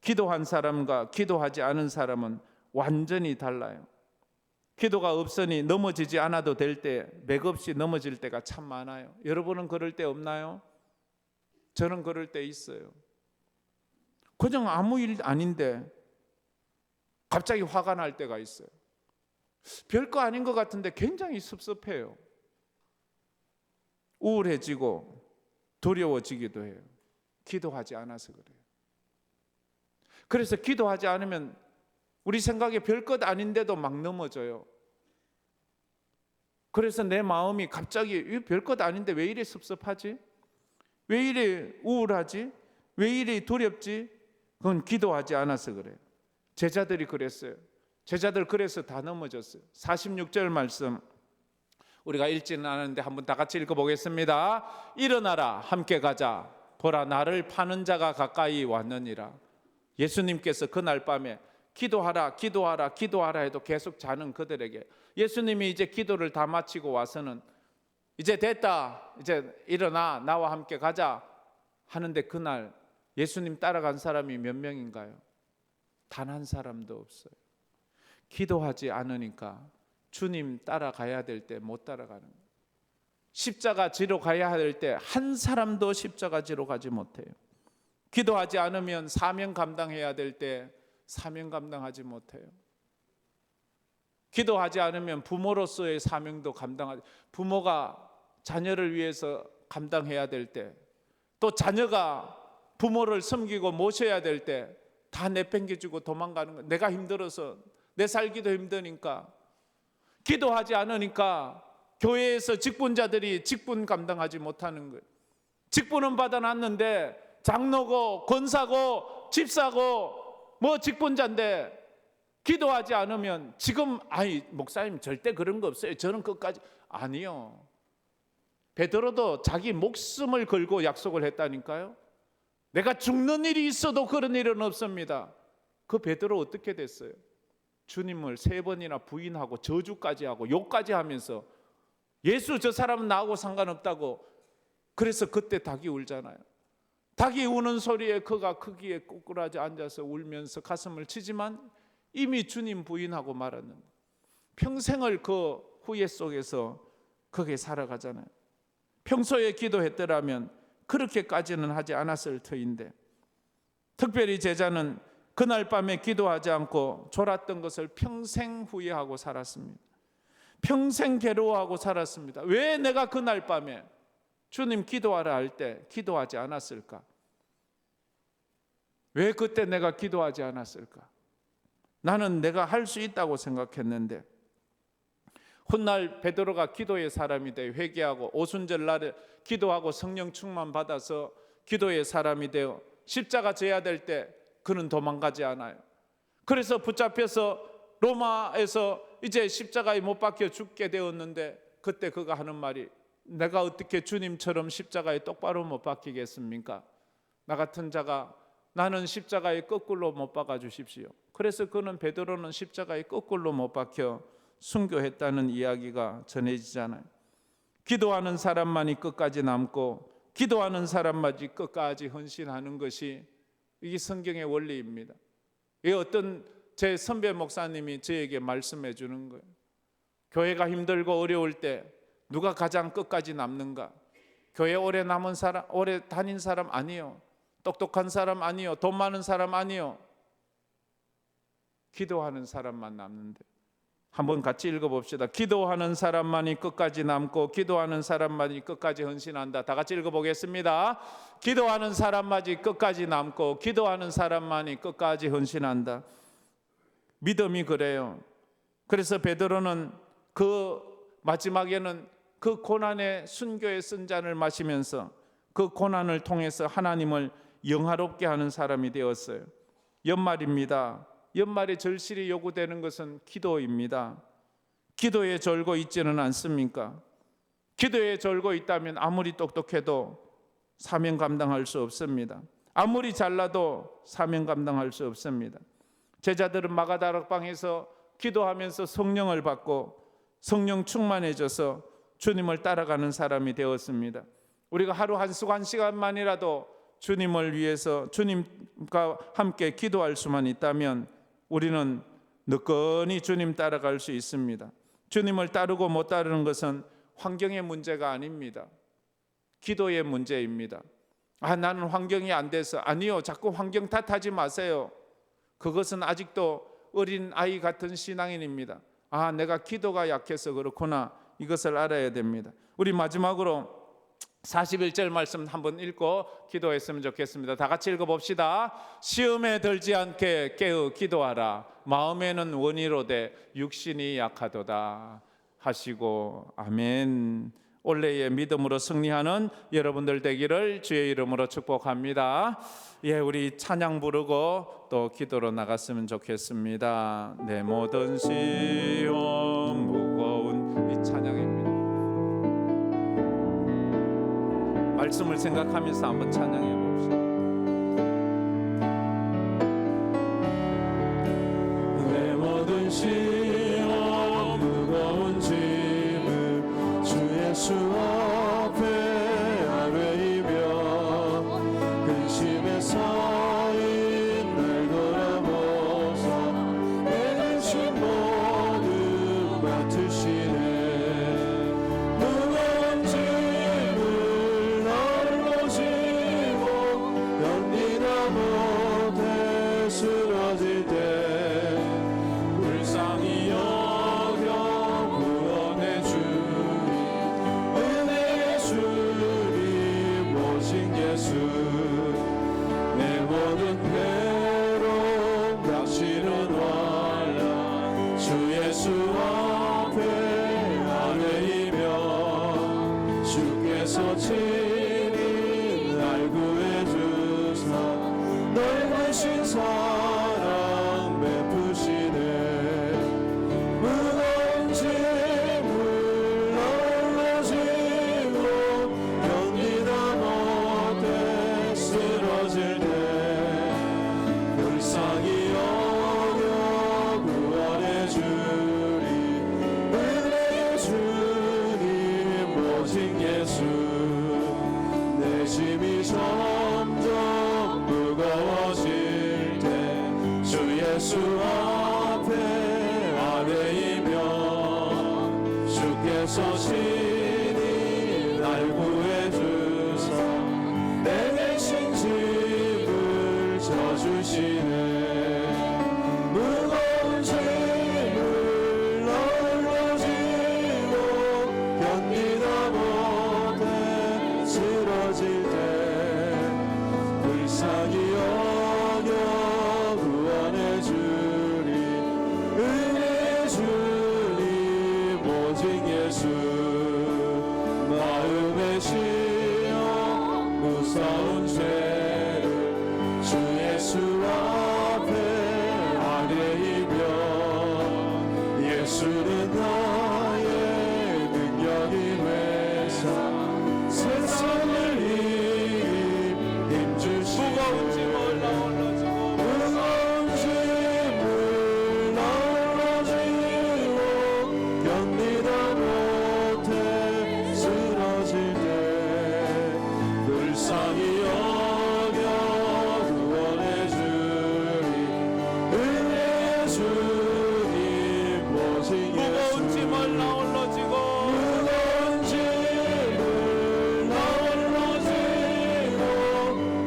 기도한 사람과 기도하지 않은 사람은 완전히 달라요. 기도가 없으니 넘어지지 않아도 될 때 맥없이 넘어질 때가 참 많아요. 여러분은 그럴 때 없나요? 저는 그럴 때 있어요. 그냥 아무 일 아닌데 갑자기 화가 날 때가 있어요. 별거 아닌 것 같은데 굉장히 섭섭해요. 우울해지고 두려워지기도 해요. 기도하지 않아서 그래요. 그래서 기도하지 않으면 우리 생각에 별것 아닌데도 막 넘어져요. 그래서 내 마음이 갑자기 별것 아닌데 왜 이리 섭섭하지? 왜 이리 우울하지? 왜 이리 두렵지? 그건 기도하지 않아서 그래요. 제자들이 그랬어요. 제자들 그래서 다 넘어졌어요. 46절 말씀 우리가 읽지는 않았는데 한번 다 같이 읽어보겠습니다. 일어나라 함께 가자. 보라 나를 파는 자가 가까이 왔느니라. 예수님께서 그날 밤에 기도하라 기도하라 기도하라 해도 계속 자는 그들에게 예수님이 이제 기도를 다 마치고 와서는 이제 됐다, 이제 일어나 나와 함께 가자 하는데 그날 예수님 따라간 사람이 몇 명인가요? 단 한 사람도 없어요. 기도하지 않으니까 주님 따라가야 될 때 못 따라가는 거예요. 십자가 지러 가야 될 때 한 사람도 십자가 지러 가지 못해요. 기도하지 않으면 사명 감당해야 될 때 사명 감당하지 못해요. 기도하지 않으면 부모로서의 사명도 감당하지, 부모가 자녀를 위해서 감당해야 될 때, 또 자녀가 부모를 섬기고 모셔야 될 때 다 내팽개주고 도망가는 거예요. 내가 힘들어서, 내 살기도 힘드니까. 기도하지 않으니까 교회에서 직분자들이 직분 감당하지 못하는 거예요. 직분은 받아놨는데 장로고 권사고 집사고 뭐 직분자인데 기도하지 않으면 지금 목사님 절대 그런 거 없어요. 저는 끝까지 아니요. 베드로도 자기 목숨을 걸고 약속을 했다니까요. 내가 죽는 일이 있어도 그런 일은 없습니다. 그 베드로 어떻게 됐어요? 주님을 3번이나 부인하고 저주까지 하고 욕까지 하면서 예수 저 사람은 나하고 상관없다고. 그래서 그때 닭이 울잖아요. 닭이 우는 소리에 그가 거기에 꼬꾸라지 앉아서 울면서 가슴을 치지만 이미 주님 부인하고 말았는데 평생을 그 후회 속에서 거기에 살아가잖아요. 평소에 기도했더라면 그렇게까지는 하지 않았을 터인데, 특별히 제자는 그날 밤에 기도하지 않고 졸았던 것을 평생 후회하고 살았습니다. 평생 괴로워하고 살았습니다. 왜 내가 그날 밤에 주님 기도하라 할 때 기도하지 않았을까? 왜 그때 내가 기도하지 않았을까? 나는 내가 할 수 있다고 생각했는데, 훗날 베드로가 기도의 사람이 되어 회개하고 오순절 날에 기도하고 성령 충만 받아서 기도의 사람이 되어 십자가 져야 될 때 그는 도망가지 않아요. 그래서 붙잡혀서 로마에서 이제 십자가에 못 박혀 죽게 되었는데, 그때 그가 하는 말이 내가 어떻게 주님처럼 십자가에 똑바로 못 박히겠습니까? 나 같은 자가 나는 십자가에 거꾸로 못 박아 주십시오. 그래서 그는 베드로는 십자가에 거꾸로 못 박혀 순교했다는 이야기가 전해지잖아요. 기도하는 사람만이 끝까지 남고 기도하는 사람만이 끝까지 헌신하는 것이 이게 성경의 원리입니다. 이 어떤 제 선배 목사님이 저에게 말씀해 주는 거예요. 교회가 힘들고 어려울 때 누가 가장 끝까지 남는가? 교회 오래 남은 사람, 오래 다닌 사람 아니요. 똑똑한 사람 아니요. 돈 많은 사람 아니요. 기도하는 사람만 남는데. 한번 같이 읽어봅시다. 기도하는 사람만이 끝까지 남고 기도하는 사람만이 끝까지 헌신한다. 다 같이 읽어보겠습니다. 기도하는 사람만이 끝까지 남고 기도하는 사람만이 끝까지 헌신한다. 믿음이 그래요. 그래서 베드로는 그 마지막에는 그 고난의 순교의 쓴 잔을 마시면서 그 고난을 통해서 하나님을 영화롭게 하는 사람이 되었어요. 연말입니다. 연말에 절실히 요구되는 것은 기도입니다. 기도에 절고 있지는 않습니까? 기도에 절고 있다면 아무리 똑똑해도 사명 감당할 수 없습니다. 아무리 잘나도 사명 감당할 수 없습니다. 제자들은 마가다락방에서 기도하면서 성령을 받고 성령 충만해져서 주님을 따라가는 사람이 되었습니다. 우리가 하루 한 시간만이라도 주님을 위해서 주님과 함께 기도할 수만 있다면 우리는 느긋이 주님 따라갈 수 있습니다. 주님을 따르고 못 따르는 것은 환경의 문제가 아닙니다. 기도의 문제입니다. 나는 환경이 안 돼서. 아니요, 자꾸 환경 탓하지 마세요. 그것은 아직도 어린 아이 같은 신앙인입니다. 내가 기도가 약해서 그렇구나. 이것을 알아야 됩니다. 우리 마지막으로 41절 말씀 한번 읽고 기도했으면 좋겠습니다. 다 같이 읽어봅시다. 시험에 들지 않게 깨어 기도하라. 마음에는 원이로되 육신이 약하도다 하시고 아멘. 올해의 믿음으로 승리하는 여러분들 되기를 주의 이름으로 축복합니다. 우리 찬양 부르고 또 기도로 나갔으면 좋겠습니다. 내 모든 시험 무거운 이 찬양입니다. 말씀을 생각하면서 한번 찬양해 봅시다. 내 모든 시험 무거운 짐을 주 예수 앞에 아뢰이며 근심에 쌓인 날 돌아보사 내 근심 모두 맡으시네. 무거운 짐을 너를 지고 견디다 못해 쓰러질 때 불쌍히 여겨 구원해 주리 은혜의 주님 오신 예수. 내 모든 괴로움 닥치는 환난 주 예수 앞에 아뢰이며 주께서 친히 날 구해 주사 넓으신 사랑 베푸시네. 무거운 짐을 널로 지고 견디다 못해 쓰러질 때 불쌍히 예수 앞에 아뢰이며 주께서 친히 날 구해주사 내 대신 짐을 져주시네. 무거운 짐을 널로 지고 견디다 못해 쓰러질 때 불쌍히 여겨 구원해 주리. 은혜 주님 오직 예수 마음에 실려 무서운 죄를 주 예수 앞에 아뢰이며 예수는 나의 능력이 되사 세상을 이긴 힘주시네. 무거운 짐을 나홀로 지고 무거운 짐을 나홀로 지고 견디다 못해 쓰러질 때 불쌍히 여겨 구원해 주리. 은혜의 주님 오직 무거운 짐을 나홀로 지고 무거운 짐을 나홀로 지고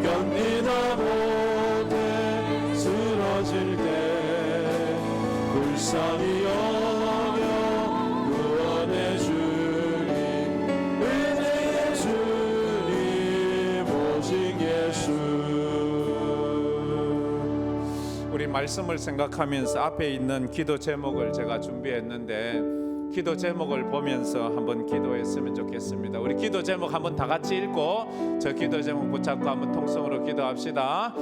견디다 못해 쓰러질 때 불쌍히 여겨 구원해 주리. 은혜의 주님 오직 예수. 우리 말씀을 생각하면서 앞에 있는 기도 제목을 제가 준비했는데 기도 제목을 보면서 한번 기도했으면 좋겠습니다. 우리 기도 제목 한번 다 같이 읽고 저 기도 제목 붙잡고 한번 통성으로 기도합시다.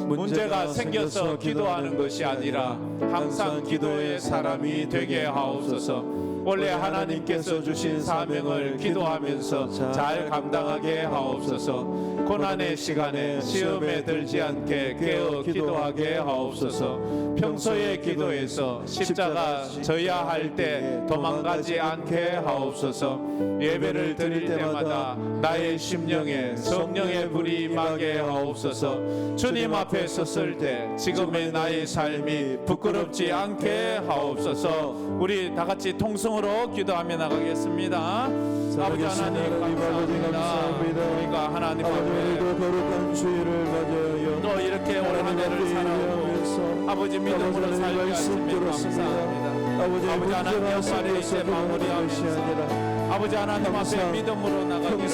문제가 생겨서 기도하는 것이 아니라 항상 기도의 사람이 되게 하옵소서. 원래 하나님께서 주신 사명을 기도하면서 잘 감당하게 하옵소서. 고난의 시간에 시험에 들지 않게 깨어 기도하게 하옵소서. 평소의 기도에서 십자가 져야 할 때 도망가지 않게 하옵소서. 예배를 드릴 때마다 나의 심령에 성령의 불이 임하게 하옵소서. 주님 앞에 섰을 때 지금의 나의 삶이 부끄럽지 않게 하옵소서. 우리 다 같이 통성으로 기도하며 나가겠습니다. 아버지 하나님 감사합니다. 우리가 하나님 앞에 거룩한 주의를 가져요. 또 이렇게 오늘 한 해를 살아오고 아버지 믿음으로 살게 하시며 감사합니다. 아버지 하나님 역사를 이제 마무리하면서 아버지 하나님 앞에 믿음으로 나가기를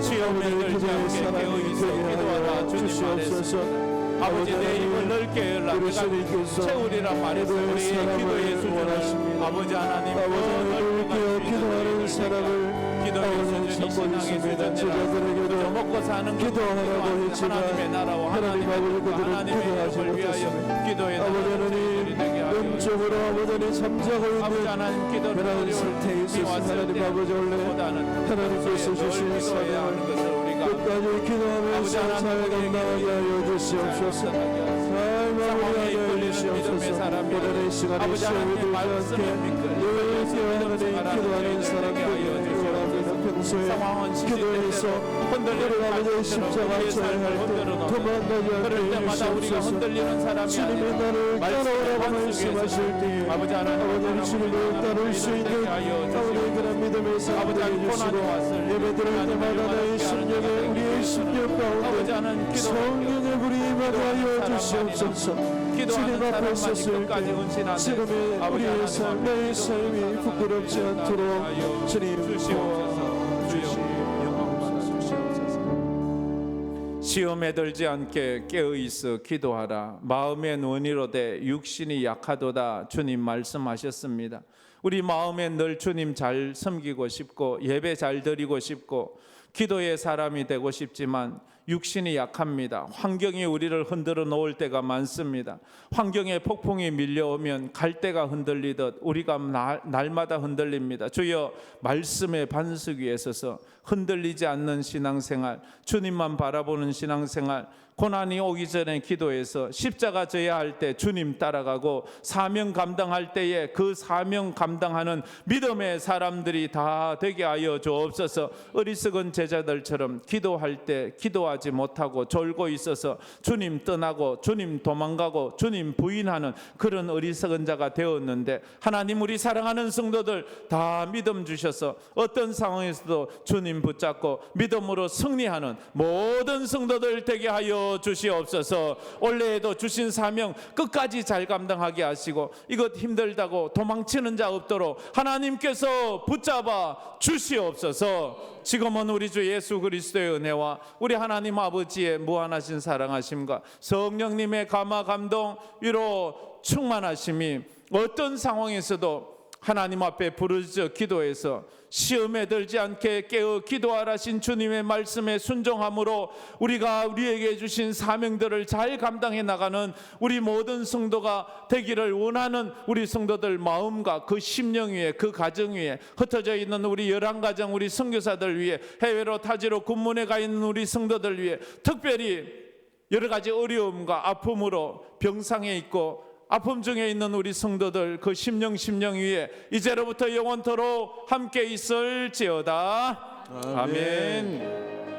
시험에 들지 않게 깨어있어 기도하라 주님 말했습니다. 아버지 내 입을 넓게 열라 내가 채우리라 말해서 우리의 기도의 수준을 아버지 하나님 넓게 기도하는 사람을 기도의 수준이 신앙의 수준이라 먹고 사는 기도하라고 했지만 하나님의 나라와 하나님 아버지 그들은 하나님의 기도하지 이름을 위하여 기도의 나라를 영적으로 아버지는 잠자고 아버지 있는 하나님 기도를 그런 상태에 있어서 하나님 아버지 원래 하나님께서 주신 사명을 끝까지 기도하면서 잘 감당하게 하여 주시옵소서. 잘 마무리하게 하여 주시옵소서. 오늘의 시간에 시험이 들지 않게 늘 하나님 기도하는 사람들이 평소에 기도해서 우리 아버지의 십자가 져야 할때 도망가지 않게 해주시옵소서. 주님이 나를 따라오라고 말씀하실 때에 아버지 주님을 따를 수 있는 아버지 그런 믿음의 사람들이 해주시고 예배 드릴 때마다 나의 심령에 우리의 심령 가운데 성령의 불이 임하게 하여 주시옵소서. 주님 앞에 섰을 때 지금의 우리의 삶 나의 삶이 부끄럽지 않도록 주님 시험에 들지 않게 깨어있어 기도하라. 마음의 원이로 돼 육신이 약하도다 주님 말씀하셨습니다. 우리 마음에 늘 주님 잘 섬기고 싶고 예배 잘 드리고 싶고 기도의 사람이 되고 싶지만 육신이 약합니다. 환경이 우리를 흔들어 놓을 때가 많습니다. 환경에 폭풍이 밀려오면 갈대가 흔들리듯 우리가 날마다 흔들립니다. 주여 말씀의 반석 위에 서서 흔들리지 않는 신앙생활, 주님만 바라보는 신앙생활, 고난이 오기 전에 기도해서 십자가 져야 할 때 주님 따라가고 사명 감당할 때에 그 사명 감당하는 믿음의 사람들이 다 되게 하여 주옵소서. 어리석은 제 제자들처럼 기도할 때 기도하지 못하고 졸고 있어서 주님 떠나고 주님 도망가고 주님 부인하는 그런 어리석은 자가 되었는데, 하나님 우리 사랑하는 성도들 다 믿음 주셔서 어떤 상황에서도 주님 붙잡고 믿음으로 승리하는 모든 성도들 되게 하여 주시옵소서. 올해에도 주신 사명 끝까지 잘 감당하게 하시고 이것 힘들다고 도망치는 자 없도록 하나님께서 붙잡아 주시옵소서. 지금은 우리 주 예수 그리스도의 은혜와 우리 하나님 아버지의 무한하신 사랑하심과 성령님의 감화 감동 위로 충만하심이 어떤 상황에서도 하나님 앞에 부르짖어 기도해서 시험에 들지 않게 깨어 기도하라신 주님의 말씀에 순종함으로 우리가 우리에게 주신 사명들을 잘 감당해 나가는 우리 모든 성도가 되기를 원하는 우리 성도들 마음과 그 심령 위에, 그 가정 위에, 흩어져 있는 우리 11가정 우리 선교사들 위에, 해외로 타지로 군문에 가 있는 우리 성도들 위해, 특별히 여러 가지 어려움과 아픔으로 병상에 있고 아픔 중에 있는 우리 성도들 그 심령 위에 이제로부터 영원토록 함께 있을지어다. 아멘.